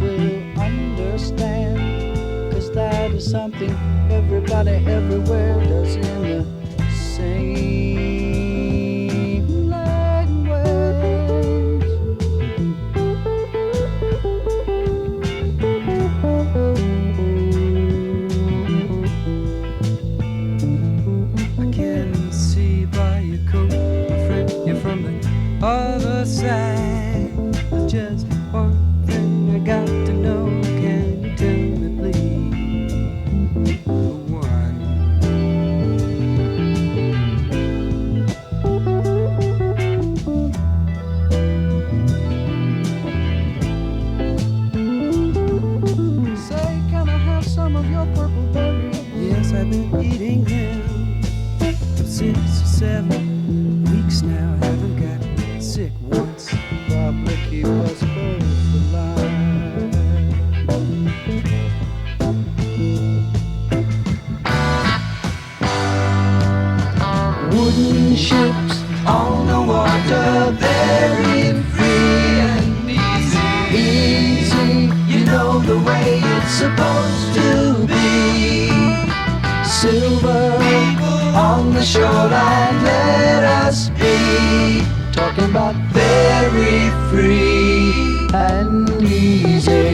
will understand, 'cause that is something everybody everywhere does in the same language. I can see by your coat, my friend, you're from the other side. There's just one thing I got to know. Can you tell me, please? One. Say, can I have some of your purple berry? Yes, I've been eating them for 6 or 7 weeks now. Haven't got sick once. Probably keep us both alive. Wooden ships on the water, very free and easy. You know the way it's supposed to be. Silver on the shoreline, let us be. Talking about very free and easy.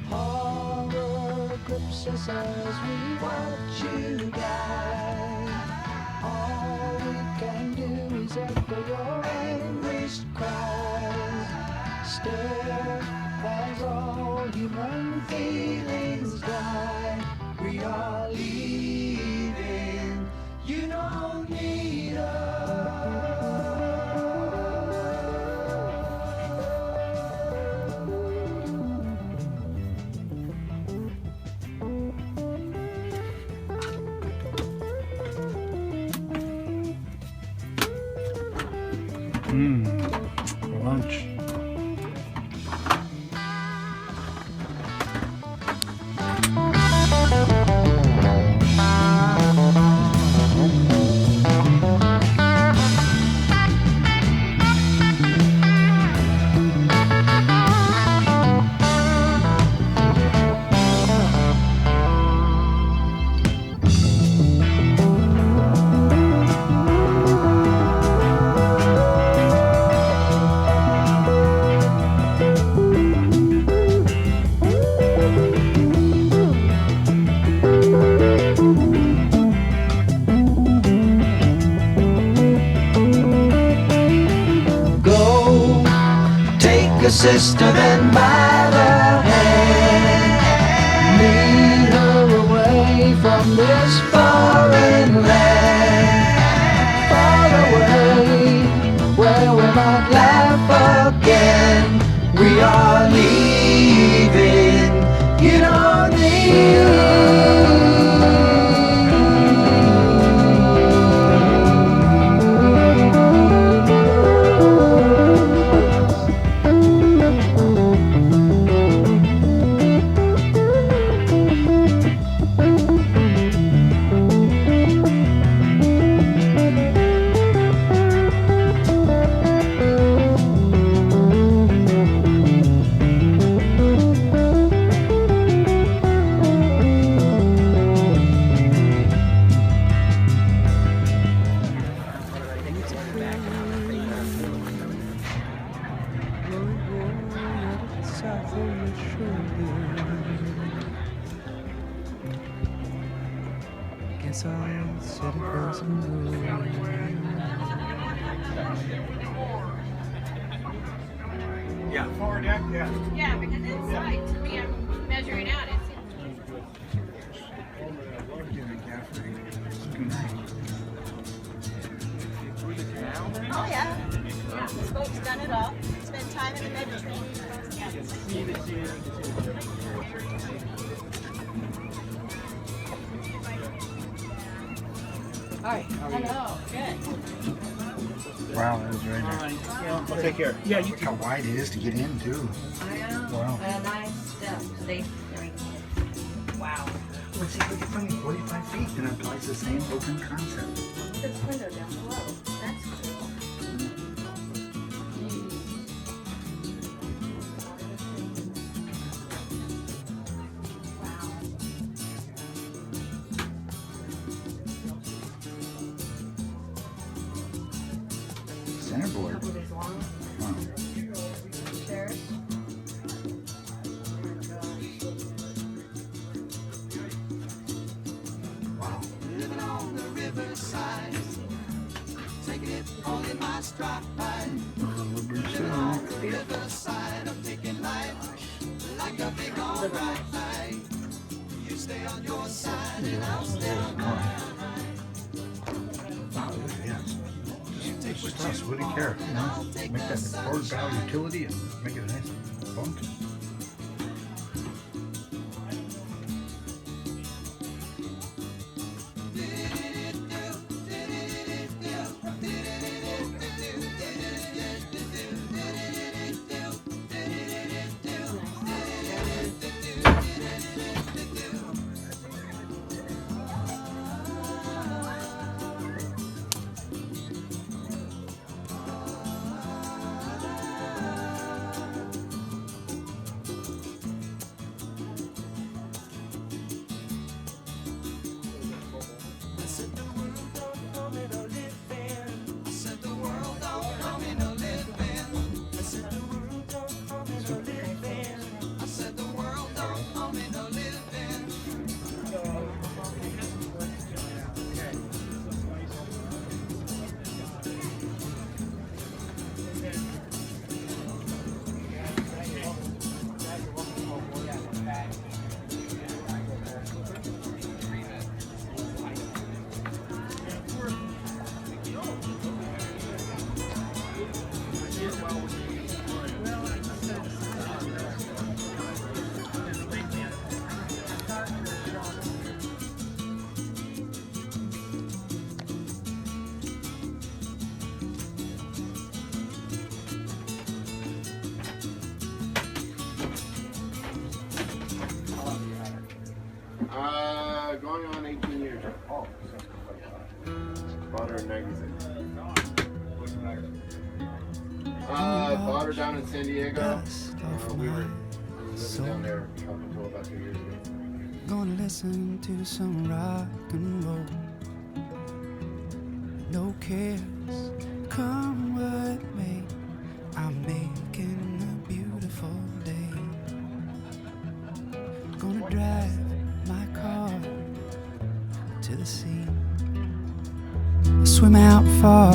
Horror grips us as we watch you die. All we can do is echo your anguished cries. Stare as all human feelings die. We are leaving. You don't need lunch. Take a sister and by the hand, lead her away from this foreign land, far away where we might laugh again. We are leaving. You don't Guess I'll sit across and go. Yeah, forward deck, yeah. Yeah, because inside, to me, I'm measuring out. It's oh yeah. This boat's done it all. Spent time in the Mediterranean. Hi. Hello. Good. Wow, that was right All there. right. Yeah. I'll take care. Yeah, you Look how wide it is to get in, too. I know. Wow. A nice step. They, wow. Well, see, look, it's only 45 feet, and it applies the same open concept. This window down below. That's cool. Centerboard. Couple of these long Wow. chairs. Wow. Living on the riverside, taking it all in my stride. Living on the riverside, I'm taking life like a big alright. You stay on your side and I'll stay on mine. Wow, look at that. Just plus, what do you care? You know, make that board bow utility and make it a nice bunk. I said the world don't know me to live in. I said the world don't know me to live in. I said the world don't know me to live in. I said the world don't know me to live in. Going on 18 years. Oh, bought her in 96. Bought her down in San Diego. We were living down there up until about 2 years ago. Gonna listen to some rock and roll. No cares, come what may. I'm making a beautiful day. Gonna drive my car to the sea. Swim out far,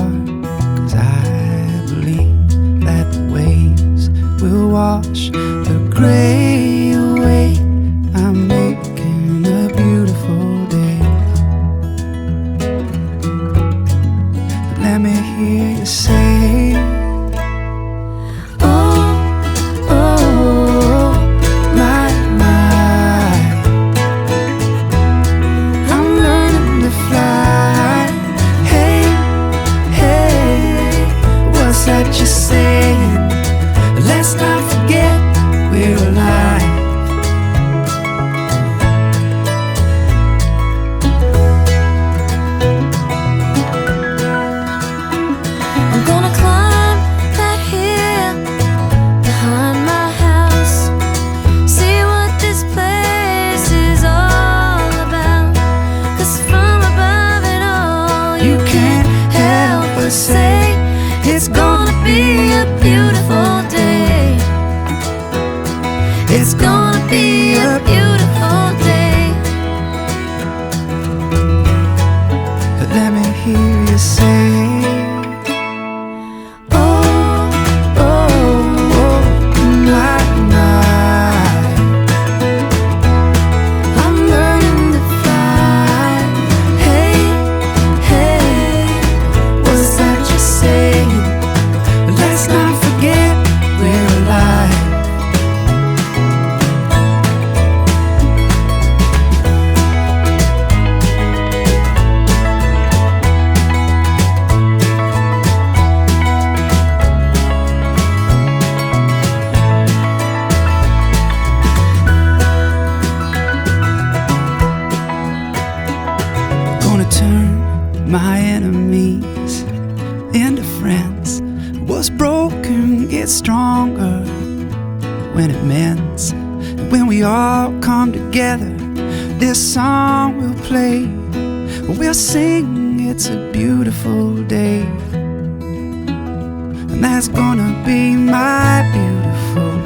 'cause I believe that the waves will wash the gray away. I'm making a beautiful day. Let me hear you say, oh, oh, my, my. I'm learning to fly. Hey, hey, what's that you're saying? Let's not forget we're alive. I'm gonna climb that hill behind my house, see what this place is all about. 'Cause from above it all, You can't help but say it's gonna be a beautiful day. It's gonna be a beautiful day. let me hear you say, oh, oh, oh, my, my. I'm learning to fly. Hey, hey, what's that you're saying? Let's not forget into friends. What's broken gets stronger when it mends. And when we all come together, this song will play. We'll sing, it's a beautiful day. And that's gonna be my beautiful